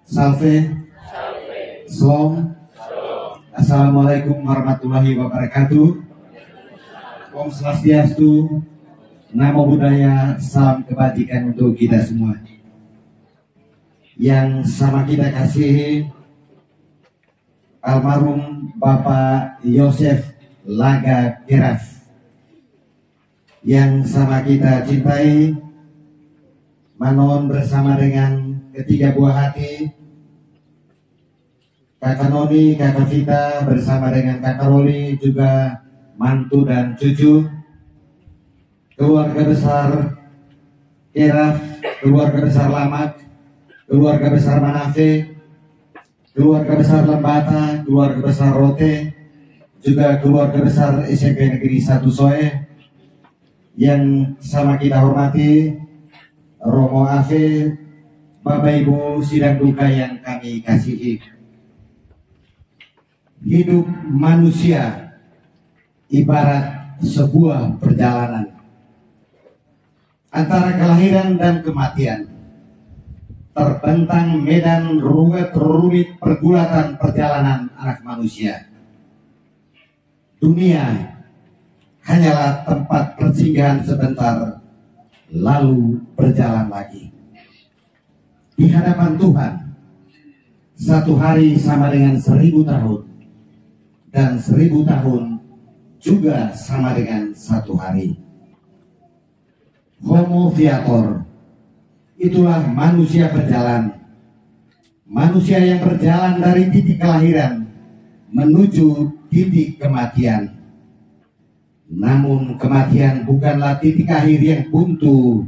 Salve. Shalom. Assalamualaikum warahmatullahi wabarakatuh. Om Swastiastu. Namo Buddhaya. Salam kebajikan untuk kita semua. Yang sama kita kasihi almarhum Bapak Yosef Laga Keras, yang sama kita cintai, Manon bersama dengan ketiga buah hati, Kakak Noni, Kakak Vita bersama dengan Kakak Roli, juga mantu dan cucu, keluarga besar Keras, keluarga besar Lamak, keluarga besar Manafe, keluarga besar Lembata, keluarga besar Rote, juga keluarga besar SMP Negeri 1 Soe, yang sama kita hormati, Romo Ave, Bapak Ibu sidang duka yang kami kasihi. Hidup manusia ibarat sebuah perjalanan antara kelahiran dan kematian. Terbentang medan rumit pergulatan perjalanan anak manusia. Dunia hanyalah tempat persinggahan sebentar, lalu berjalan lagi. Di hadapan Tuhan, satu hari sama dengan 1000 tahun, dan 1000 tahun juga sama dengan satu hari. Homo viator, itulah manusia berjalan. Manusia yang berjalan dari titik kelahiran menuju titik kematian. Namun kematian bukanlah titik akhir yang buntu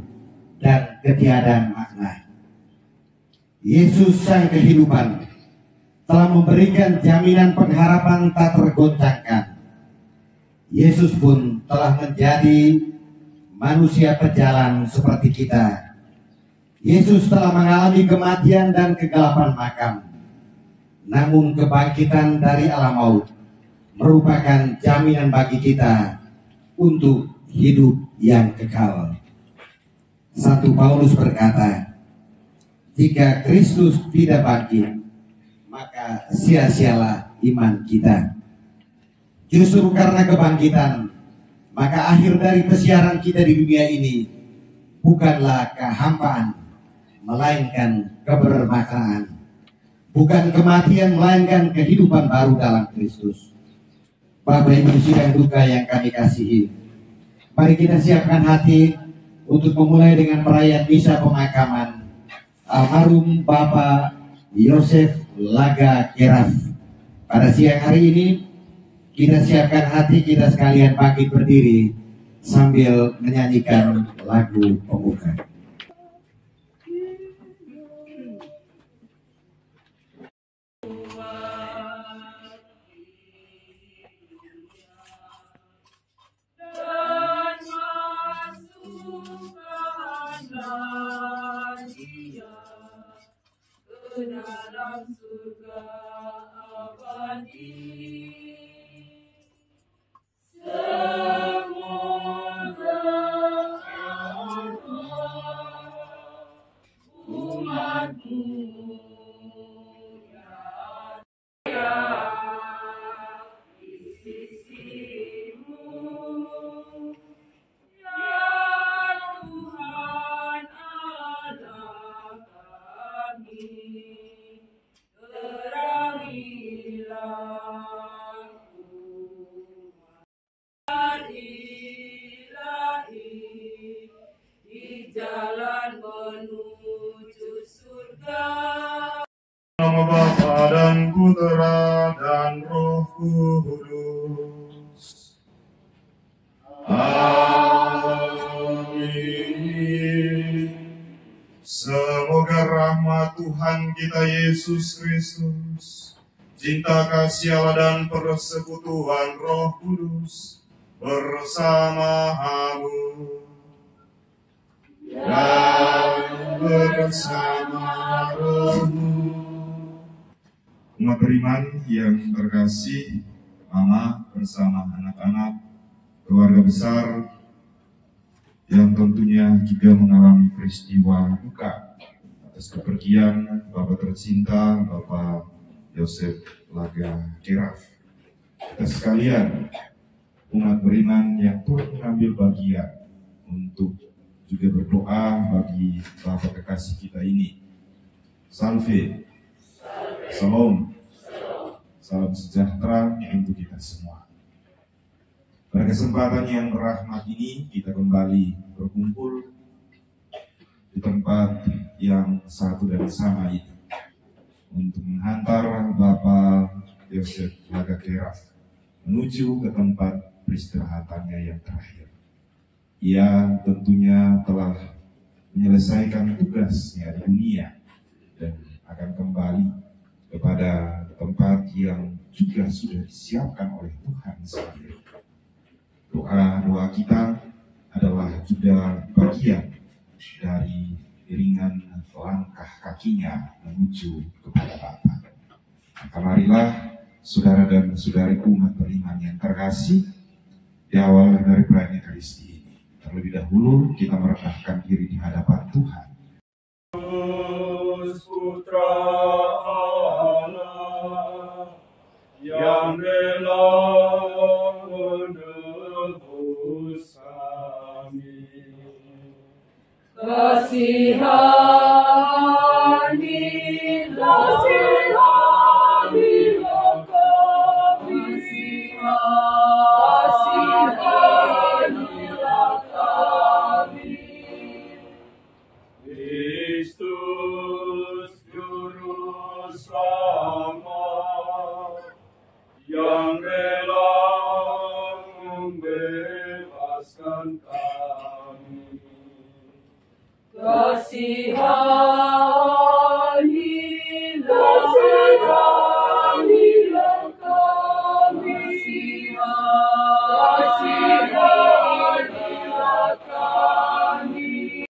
dan ketiadaan makna. Yesus sang kehidupan telah memberikan jaminan pengharapan tak tergoncangkan. Yesus pun telah menjadi manusia pejalan seperti kita. Yesus telah mengalami kematian dan kegelapan makam. Namun kebangkitan dari alam maut merupakan jaminan bagi kita untuk hidup yang kekal. 1 Paulus berkata, jika Kristus tidak bangkit, maka sia-sialah iman kita. Justru karena kebangkitan, maka akhir dari pesiaran kita di dunia ini bukanlah kehampaan, melainkan kebermaknaan. Bukan kematian, melainkan kehidupan baru dalam Kristus. Bapak Ibu sidang duka yang kami kasihi, mari kita siapkan hati untuk memulai dengan perayaan misa pemakaman almarhum Bapak Yosef Laga Keras. Pada siang hari ini, kita siapkan hati kita sekalian bangkit berdiri sambil menyanyikan lagu pembuka. Dalam surga abadi, semoga Allah umatmu yang di sisimu, ya Tuhan Allah kami. Di jalan menuju surga. Nama Bapa dan Putra dan Roh Kudus. Amin. Semoga rahmat Tuhan kita Yesus Kristus, cinta kasih Allah dan persekutuan Roh Kudus bersamamu dan bersama rohmu. Umat beriman yang terkasih, Mama bersama anak-anak, keluarga besar yang tentunya juga mengalami peristiwa duka atas kepergian Bapak tercinta Bapak Yosef Laga Keraf. Kita sekalian umat beriman yang turut mengambil bagian untuk juga berdoa bagi Bapak kekasih kita ini. Salve, Salam, salam sejahtera untuk kita semua. Pada kesempatan yang rahmat ini kita kembali berkumpul di tempat yang satu dan sama itu untuk menghantar Bapak Yosef Laga Keraf menuju ke tempat peristirahatannya yang terakhir. Ia tentunya telah menyelesaikan tugasnya di dunia dan akan kembali kepada tempat yang juga sudah disiapkan oleh Tuhan sendiri. Doa kita adalah juga bagian dari iringan langkah kakinya menuju kepada Bapa. Maka marilah saudara dan saudari umat beriman yang terkasih, di awal dari perayaan Ekaristi ini, terlebih dahulu kita merendahkan diri di hadapan Tuhan. Putra Allah yang rela menebus kami, Kasihanilah kami, kasihanilah kami. Kristus Juru Selamat yang rela membebaskan kami. Kasihanilah kami, kasihanilah kami.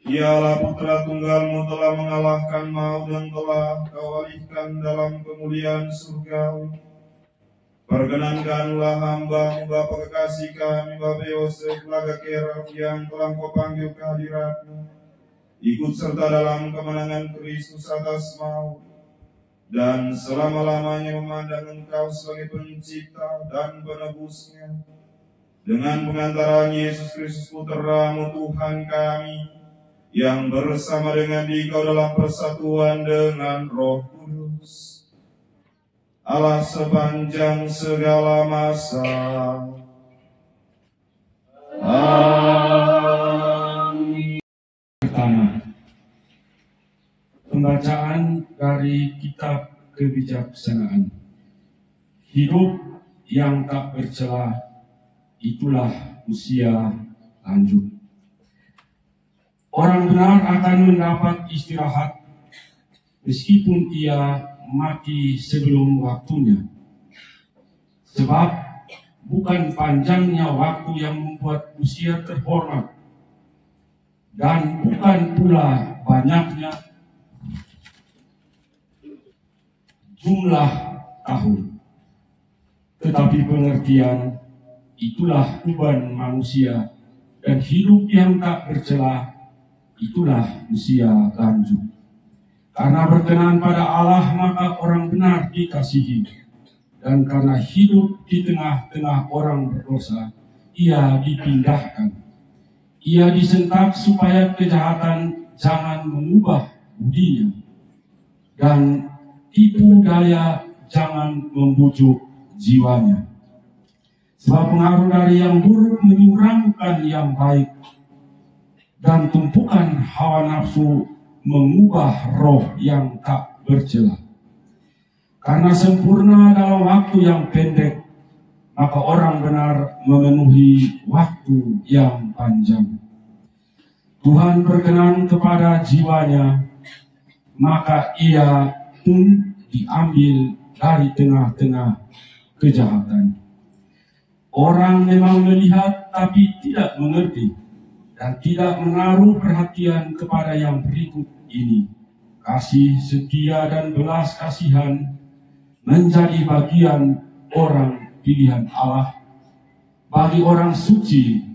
Ialah Putra Tunggalmu telah mengalahkan maut dan telah Kau alihkan dalam kemuliaan surgawi. Perkenankanlah hamba-Mu Bapa kekasih kami Bapak Yosef Laga Keraf yang telah Kau panggil ke hadirat-Mu, ikut serta dalam kemenangan Kristus atas maut, dan selama-lamanya memandang Engkau sebagai pencipta dan penebusnya, dengan pengantaran Yesus Kristus Putra-Mu Tuhan kami, yang bersama dengan Dikau dalam persatuan dengan Roh Kudus, Allah sepanjang segala masa. Amin. Pertama, pembacaan dari Kitab Kebijaksanaan. Hidup yang tak bercela, itulah usia lanjut. Orang benar akan mendapat istirahat meskipun ia mati sebelum waktunya. Sebab bukan panjangnya waktu yang membuat usia terhormat, dan bukan pula banyaknya jumlah tahun, tetapi pengertian itulah beban manusia, dan hidup yang tak bercela itulah usia lanjut. Karena berkenan pada Allah maka orang benar dikasihi, dan karena hidup di tengah-tengah orang berdosa ia dipindahkan. Ia disentak supaya kejahatan jangan mengubah budinya, dan tipu daya jangan membujuk jiwanya. Sebab pengaruh dari yang buruk menyurangkan yang baik, dan tumpukan hawa nafsu mengubah roh yang tak bercela. Karena sempurna dalam waktu yang pendek, maka orang benar memenuhi waktu yang panjang. Tuhan berkenan kepada jiwanya, maka ia pun diambil dari tengah-tengah kejahatan. Orang memang melihat tapi tidak mengerti, dan tidak menaruh perhatian kepada yang berikut ini. Kasih setia dan belas kasihan menjadi bagian orang pilihan Allah. Bagi orang suci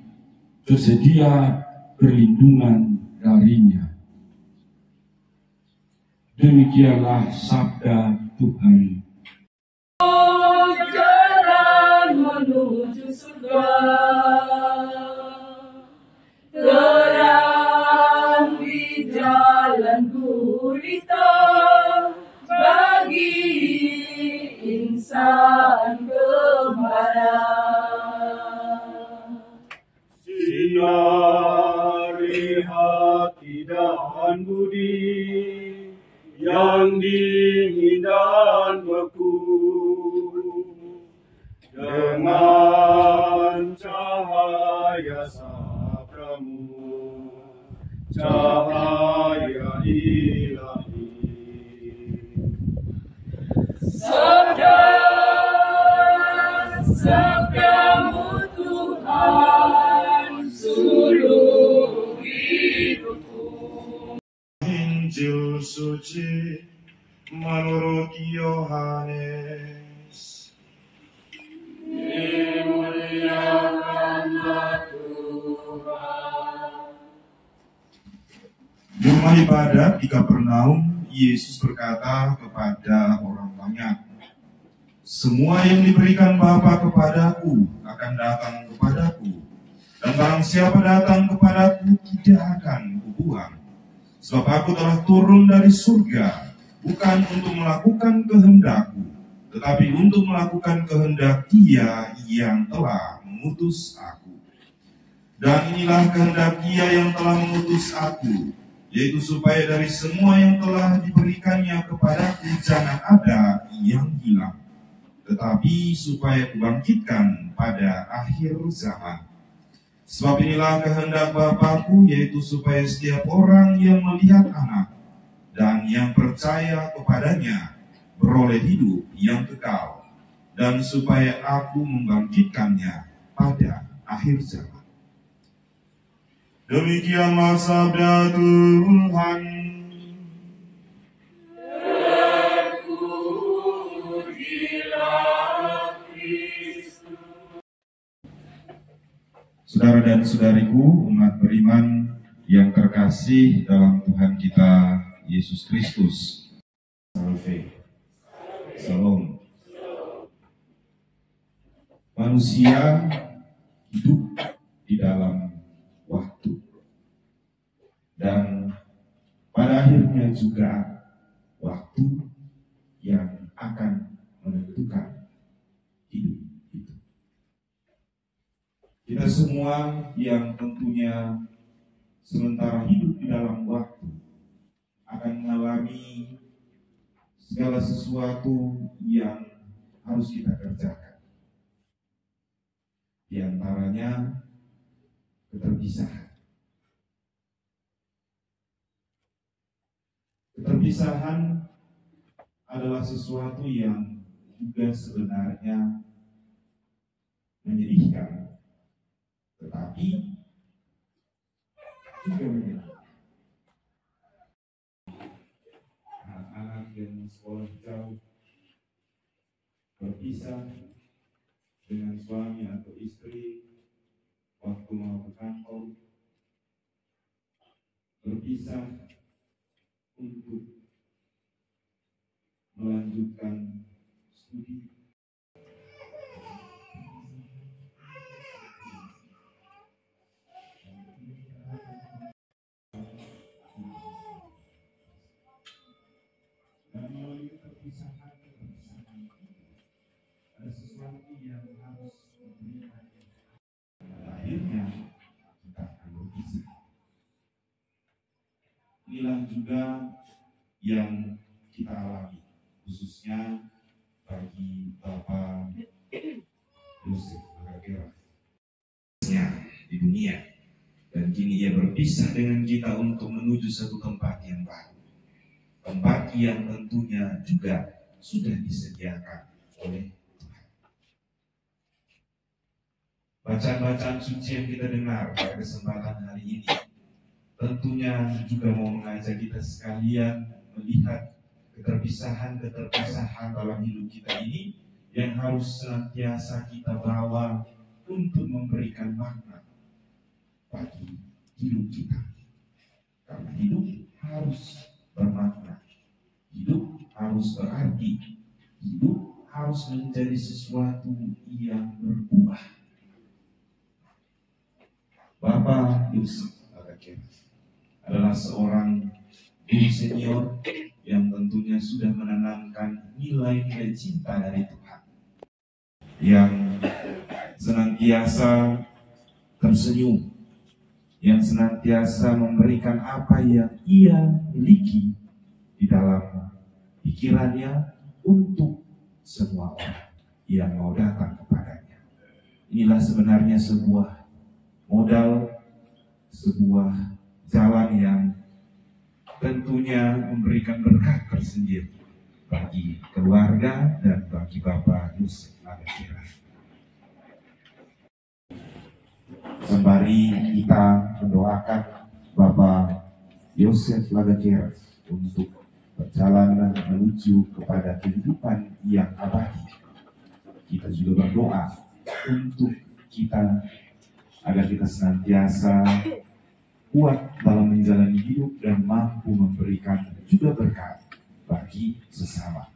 tersedia perlindungan darinya. Demikianlah sabda Tuhan. Jalan menuju surga, terang di jalan gulita bagi insan kembara. Sinari hati dan budi yang dingin dan beku dengan cahaya sabdamu, cahaya ilahi. Sabdamu Tuhan, seluruh hidupku. Injil suci menurut Yohanes. Dimuliakanlah Tuhan. Di rumah ibadat di Kapernaum, Yesus berkata kepada orang banyak, "Semua yang diberikan Bapa kepadaku akan datang kepadaku, dan barang siapa datang kepadaku tidak akan kubuang. Sebab aku telah turun dari surga, bukan untuk melakukan kehendakku, tetapi untuk melakukan kehendak Dia yang telah mengutus aku. Dan inilah kehendak Dia yang telah mengutus aku, yaitu supaya dari semua yang telah diberikannya kepadaku jangan ada yang hilang, tetapi supaya kubangkitkan pada akhir zaman. Sebab inilah kehendak Bapa-Ku, yaitu supaya setiap orang yang melihat Anak dan yang percaya kepadanya beroleh hidup yang kekal, dan supaya Aku membangkitkannya pada akhir zaman." Demikianlah sabda Tuhan. Saudara dan saudariku, umat beriman yang terkasih dalam Tuhan kita Yesus Kristus. Salve. Salam. Manusia hidup di dalam waktu, dan pada akhirnya juga waktu yang akan menentukan hidup itu. Kita semua yang tentunya sementara hidup di dalam waktu akan mengalami segala sesuatu yang harus kita kerjakan. Di antaranya keterpisahan. Keterpisahan adalah sesuatu yang juga sebenarnya menyedihkan, tetapi juga menyenangkan. Anak-anak yang sekolah jauh berpisah dengan suami atau istri waktu mau ke kantor, berpisah untuk melanjutkan studi. Dan melalui keterpisahan itu ada sesuatu yang harus diberikan. Akhirnya kita akan berpisah. Inilah juga yang kita alami, khususnya bagi Bapak Yosef Laga di dunia, dan kini ia berpisah dengan kita untuk menuju satu tempat yang baru, tempat yang tentunya juga sudah disediakan oleh Tuhan. Bacaan-bacaan suci yang kita dengar pada kesempatan hari ini tentunya juga mau mengajak kita sekalian melihat keterpisahan dalam hidup kita ini yang harus senantiasa kita bawa untuk memberikan makna bagi hidup kita. Karena hidup harus bermakna, harus berarti. Hidup harus menjadi sesuatu yang berubah. Bapak Yusuf adalah seorang guru senior yang tentunya sudah menanamkan nilai-nilai cinta dari Tuhan, yang senantiasa tersenyum, yang senantiasa memberikan apa yang ia miliki di dalam pikirannya untuk semua orang yang mau datang kepadanya. Inilah sebenarnya sebuah modal, sebuah jalan yang tentunya memberikan berkat tersendiri bagi keluarga dan bagi Bapak Yusuf Lagakeras. Sembari kita mendoakan Bapak Yosef Lagakeras untuk perjalanan menuju kepada kehidupan yang abadi, kita juga berdoa untuk kita agar kita senantiasa kuat dalam menjalani hidup dan mampu memberikan juga berkat bagi sesama.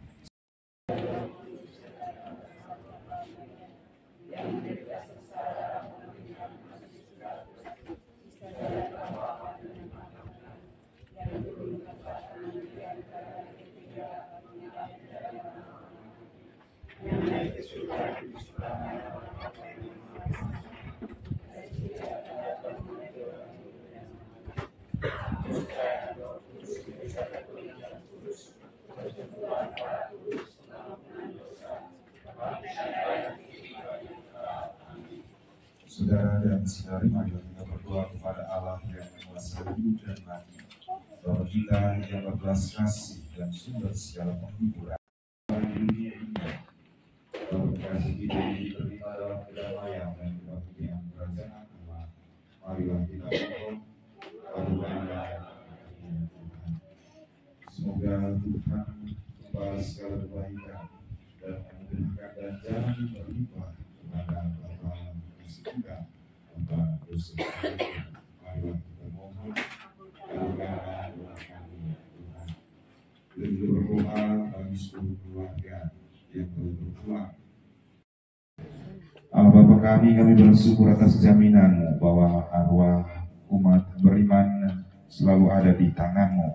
Saudara dan saudari, mari kita berdoa kepada Allah yang menguasai hidup dan mati, Bapa kita yang berbelas kasih dan sumber segala penghiburan. Dunia ini, Bapa kasih kita diterima dalam kedamaian dan kebahagiaan kerajaan Allah. Marilah kita berdoa kepada Tuhan. Semoga Tuhan membalas segala kebaikan dan memudahkan dan jalan berlimpah kepada Bapa kita, Bapak Yusuf. Marilah kita mohon karuniakan kami Tuhan. Dan juga berdoa bagi seluruh keluarga yang telah berpulang. Allah Bapa kami bersyukur atas jaminan bahwa arwah umat beriman selalu ada di tangan-Mu,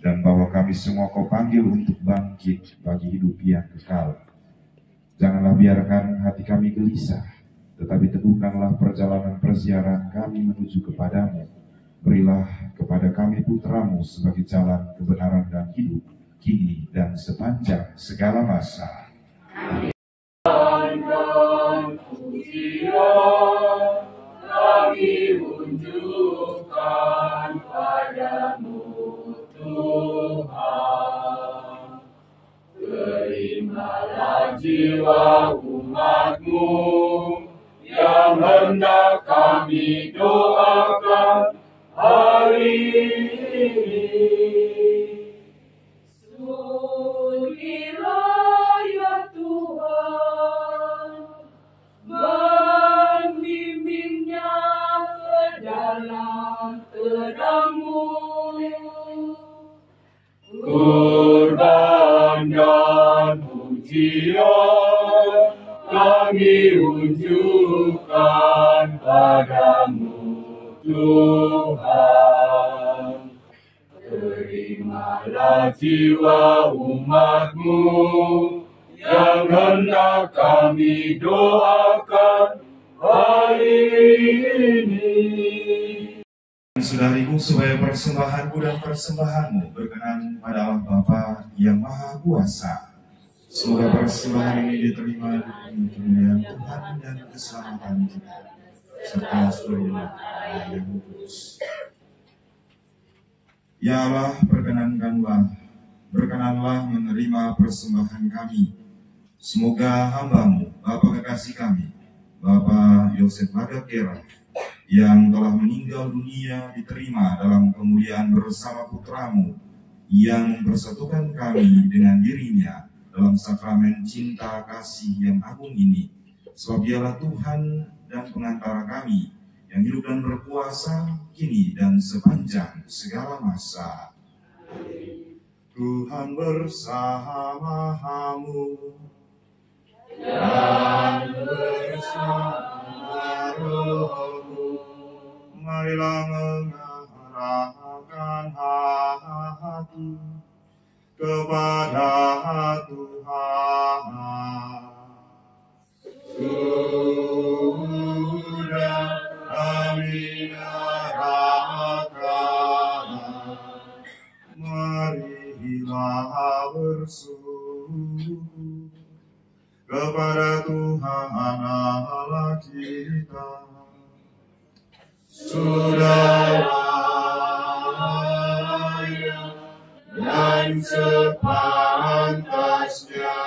dan bahwa kami semua Kau panggil untuk bangkit bagi hidup yang kekal. Janganlah biarkan hati kami gelisah, tetapi teguhkanlah perjalanan perziaran kami menuju kepadamu. Berilah kepada kami putra-Mu sebagai jalan kebenaran dan hidup, kini dan sepanjang segala masa. Amin. Pujian kami unjukkan padamu Tuhan. Terimalah jiwa umat-Mu yang hendak kami doakan hari ini. Sudilah ya Tuhan, membimbingnya ke dalam terang-Mu. Kurban dan pujian kami unjukkan padamu Tuhan. Terimalah jiwa umat-Mu yang hendak kami doakan hari ini. Saudariku, supaya persembahanku dan persembahanmu berkenan pada Allah Bapa yang Maha Kuasa. Semoga persembahan ini diterima demi kemuliaan Tuhan dan keselamatan kita, serta seluruh umat yang kudus. Ya Allah, berkenanlah menerima persembahan kami. Semoga hamba-Mu, Bapa kekasih kami, Bapak Yosef Lagakeras, yang telah meninggal dunia diterima dalam kemuliaan bersama putra-Mu, yang bersatukan kami dengan dirinya dalam sakramen cinta kasih yang agung ini. Sebab Dialah Tuhan dan pengantara kami, yang hidup dan berkuasa kini dan sepanjang segala masa. Tuhan bersamamu dan bersama rohmu. Marilah mengarahkan hati kepada Tuhan. Sudah kami arahkan, marilah bersujud kepada Tuhan Allah kita. sudah layak dan sepantasnya.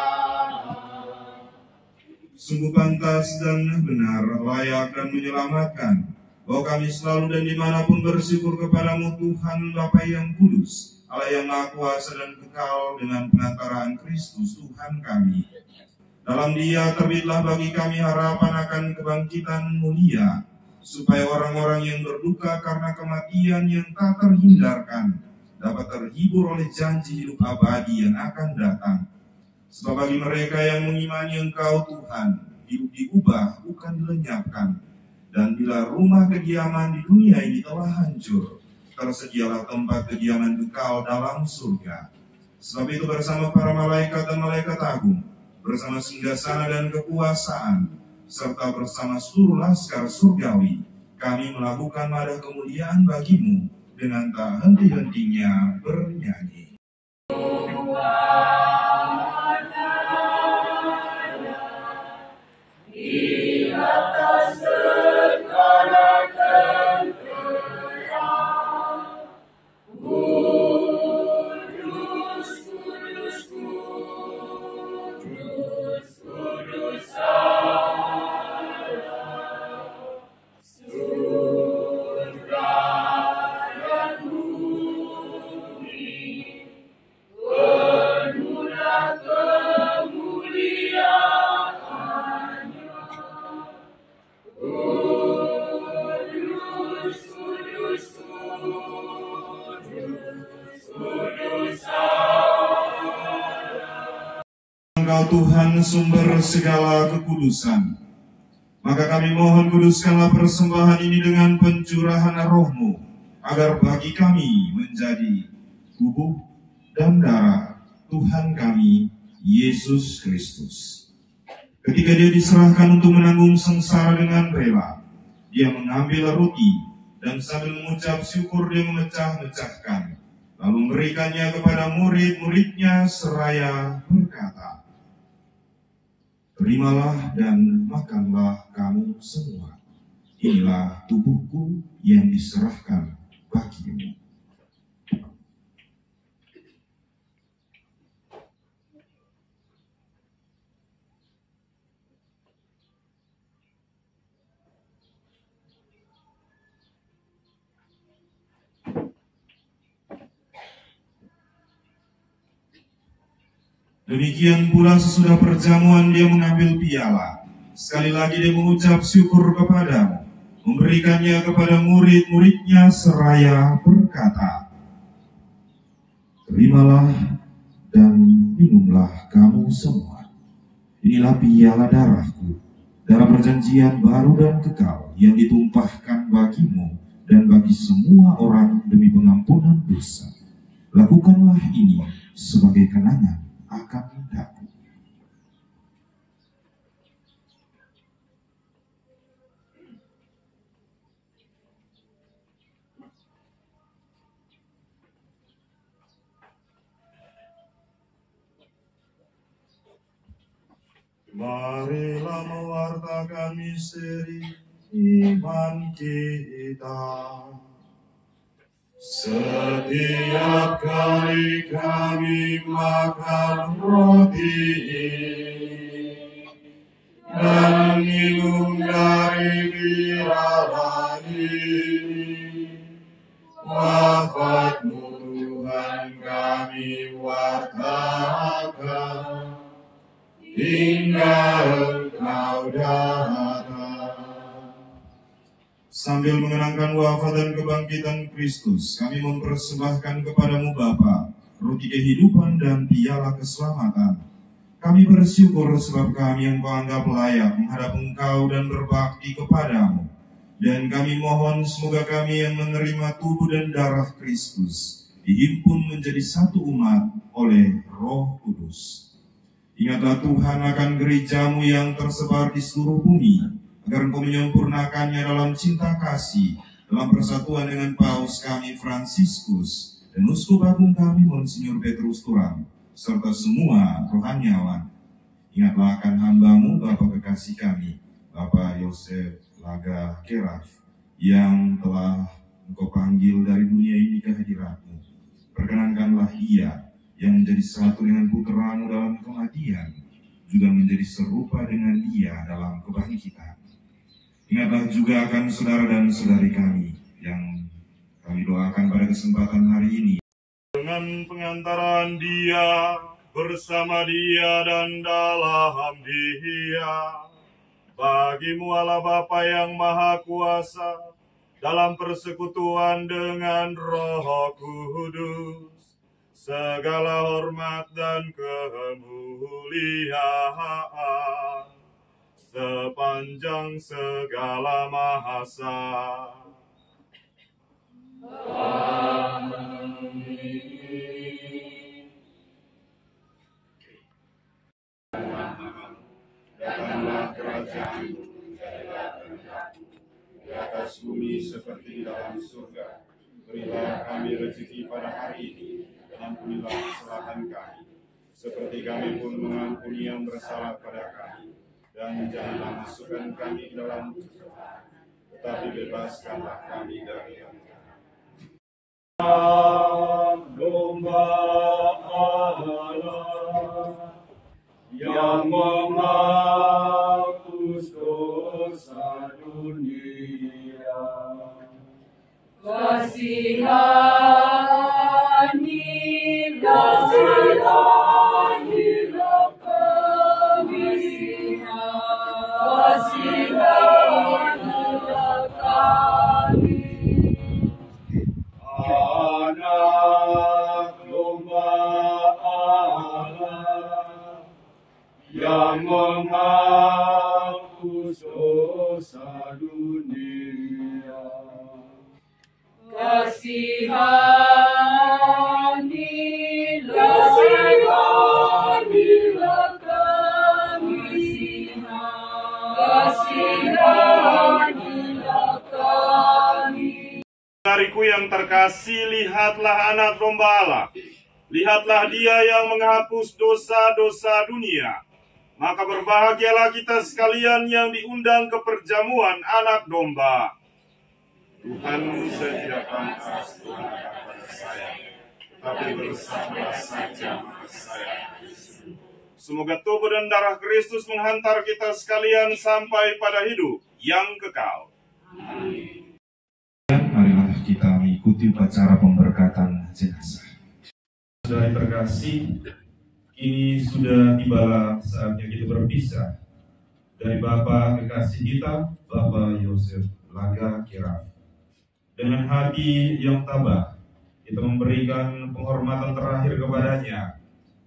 Sungguh pantas dan benar, layak dan menyelamatkan, bahwa kami selalu dan dimanapun bersyukur kepadamu Tuhan Bapa yang kudus, Allah yang Maha Kuasa dan kekal, dengan pengantaraan Kristus Tuhan kami. Dalam Dia terbitlah bagi kami harapan akan kebangkitan mulia, supaya orang-orang yang berduka karena kematian yang tak terhindarkan dapat terhibur oleh janji hidup abadi yang akan datang. Sebab bagi mereka yang mengimani Engkau Tuhan, hidup diubah bukan dilenyapkan. Dan bila rumah kediaman di dunia ini telah hancur, tersedialah tempat kediaman kekal dalam surga. Sebab itu bersama para malaikat dan malaikat agung, bersama singgasana dan kekuasaan, serta bersama seluruh laskar surgawi, kami melakukan madah kemuliaan bagimu dengan tak henti-hentinya bernyanyi. Di atas segala tenteram, kudus, kudus, kudus, kudus Allah. Surga dan bumi penuhlah kemuliaannya. Kudus, kudus, kudus, kudus Allah. Engkau Tuhan sumber segala kekudusan, maka kami mohon kuduskanlah persembahan ini dengan pencurahan roh-Mu, agar bagi kami menjadi tubuh dan darah Tuhan kami, Yesus Kristus. Ketika Dia diserahkan untuk menanggung sengsara dengan rela, Dia mengambil roti dan sambil mengucap syukur Dia memecah-mecahkan, lalu memberikannya kepada murid-muridnya seraya berkata, "Terimalah dan makanlah kamu semua. Inilah tubuhku yang diserahkan bagimu." Demikian pula sesudah perjamuan Dia mengambil piala. Sekali lagi Dia mengucap syukur kepadamu, memberikannya kepada murid-muridnya seraya berkata, "Terimalah dan minumlah kamu semua. Inilah piala darahku, darah perjanjian baru dan kekal yang ditumpahkan bagimu dan bagi semua orang demi pengampunan dosa. Lakukanlah ini sebagai kenangan akan daku." Marilah mewartakan misteri iman kita. Setiap kali kami makan roti dan minum dari piala ini, wafat-Mu Tuhan kami wartakan hingga Engkau datang. Sambil mengenangkan wafat dan kebangkitan Kristus, kami mempersembahkan kepadamu Bapa roti kehidupan dan piala keselamatan. Kami bersyukur sebab kami yang Kau anggap layak menghadap Engkau dan berbakti kepadamu. Dan kami mohon semoga kami yang menerima tubuh dan darah Kristus dihimpun menjadi satu umat oleh Roh Kudus. Ingatlah Tuhan akan gerejamu yang tersebar di seluruh bumi, agar Engkau menyempurnakannya dalam cinta kasih, dalam persatuan dengan Paus kami Fransiskus, dan Uskup Agung kami Monsinyur Petrus Turang, serta semua rohaniawan. Ingatlah akan hamba-Mu, Bapa kekasih kami, Bapak Yosef Laga Keraf, yang telah Engkau panggil dari dunia ini ke hadirat-Mu. Perkenankanlah ia yang menjadi satu dengan putra-Mu dalam kematian, juga menjadi serupa dengan dia dalam kebangkitan. Ingatlah juga akan saudara dan saudari kami yang kami doakan pada kesempatan hari ini. Dengan pengantaran dia, bersama dia dan dalam dia, bagi-Mu Allah Bapa yang Maha Kuasa, dalam persekutuan dengan Roh Kudus, segala hormat dan kemuliaan sepanjang segala masa. Datanglah kerajaan-Mu, jadilah kehendak-Mu di atas bumi seperti di dalam surga. Berilah kami rezeki pada hari ini, dan ampunilah kesalahan kami, seperti kami pun mengampuni yang bersalah pada kami. Dan janganlah masukkan kami ke dalam pencobaan, tetapi bebaskanlah kami dari yang jahat. Domba Allah yang menghapus dosa dunia, kasihanilah kami, kasihanilah kami. Anak domba Allah yang menghapus dosa dunia, kasihanilah kami, kasihanilah kami. Saudariku yang terkasih, lihatlah anak domba Allah. Lihatlah dia yang menghapus dosa-dosa dunia. Maka berbahagialah kita sekalian yang diundang ke perjamuan anak domba. Tuhan, saya tidak pantas Tuhan kepada saya, tapi bersabarlah saja maka saya. Semoga tubuh dan darah Kristus menghantar kita sekalian sampai pada hidup yang kekal. Amin. Marilah kita mengikuti upacara pemberkatan jenazah. Saudara terkasih, kini sudah tibalah saatnya kita berpisah dari Bapa kekasih kita, Bapak Yosef Laga Keraf. Dengan hati yang tabah, kita memberikan penghormatan terakhir kepadanya,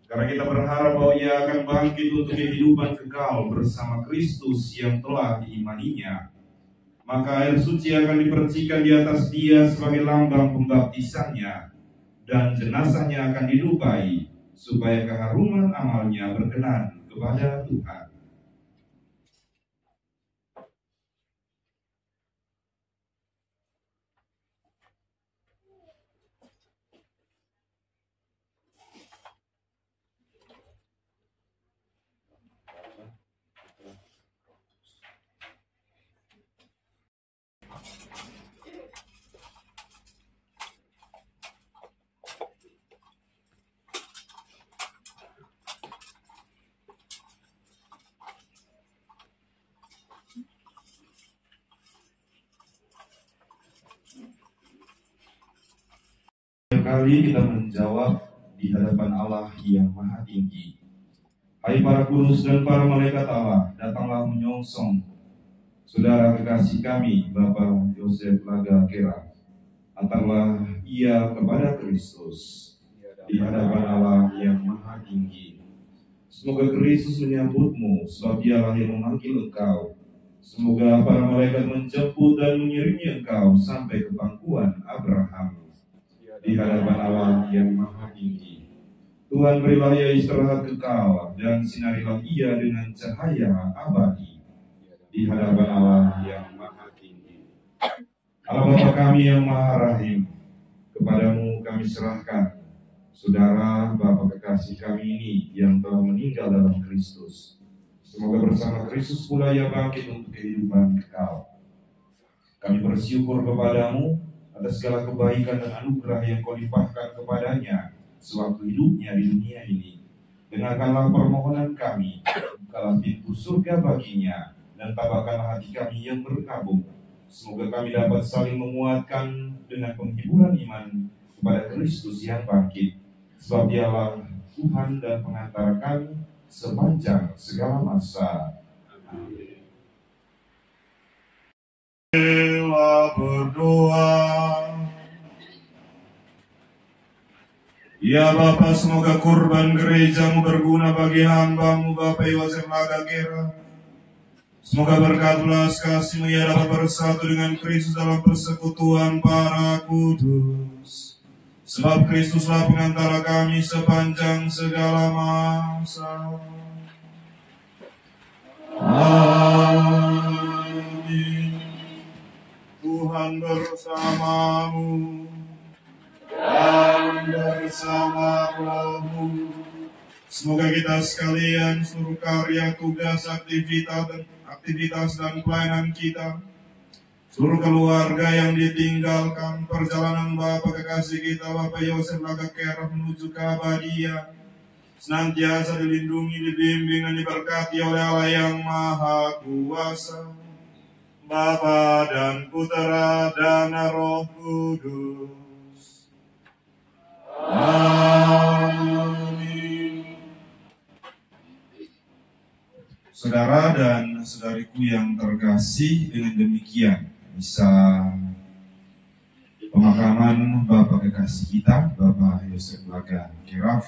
karena kita berharap bahwa ia akan bangkit untuk kehidupan kekal bersama Kristus yang telah diimaninya. Maka air suci akan dipercikan di atas dia sebagai lambang pembaptisannya, dan jenazahnya akan dilukai, supaya keharuman amalnya berkenan kepada Tuhan. Kali kita menjawab di hadapan Allah yang Maha Tinggi. Hai para kudus dan para malaikat Allah, datanglah menyongsong saudara kekasih kami, Bapak Yosef Laga Keraf. Antarlah ia kepada Kristus di hadapan Semoga Kristus menyambutmu, sebab Dialah yang memanggil engkau. Semoga para malaikat menjemput dan mengiringi engkau sampai ke pangkuan Abraham di hadapan Allah yang Maha Tinggi. Tuhan, berilah ia istirahat kekal dan sinarilah ia dengan cahaya abadi di hadapan Allah yang Maha Tinggi. Allah Bapa kami yang Maha Rahim, kepadamu kami serahkan saudara Bapa kekasih kami ini yang telah meninggal dalam Kristus. Semoga bersama Kristus pula ia bangkit untuk kehidupan kekal. Kami bersyukur kepadamu atas segala kebaikan dan anugerah yang kau limpahkan kepadanya sewaktu hidupnya di dunia ini. Dengarkanlah permohonan kami, bukalah pintu surga baginya, dan tabahkanlah hati kami yang berkabung. Semoga kami dapat saling menguatkan dengan penghiburan iman kepada Kristus yang bangkit. Sebab Dialah Tuhan dan pengantar kami sepanjang segala masa. Amin. Kita berdoa. Ya Bapa, semoga kurban gerejamu berguna bagi hamba-Mu Bapak Yosef Lagakera. Semoga berkat belas kasih-Mu ia dapat bersatu dengan Kristus dalam persekutuan para kudus. Sebab Kristuslah pengantara kami sepanjang segala masa. Amin. Tuhan bersamamu dan bersama rohmu. Semoga kita sekalian seluruh karya, tugas, aktivitas dan pelayanan kita, seluruh keluarga yang ditinggalkan, perjalanan Bapa kekasih kita Bapak Yosef Lagakera menuju keabadian, senantiasa dilindungi, dibimbing, dan diberkati oleh Allah yang Maha Kuasa, Bapa dan Putera dan Roh Kudus. Amin. Saudara dan saudariku yang terkasih, dengan demikian bisa pemakaman Bapak kekasih kita, Bapak Yosef Lagakera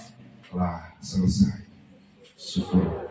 telah selesai. Syukur.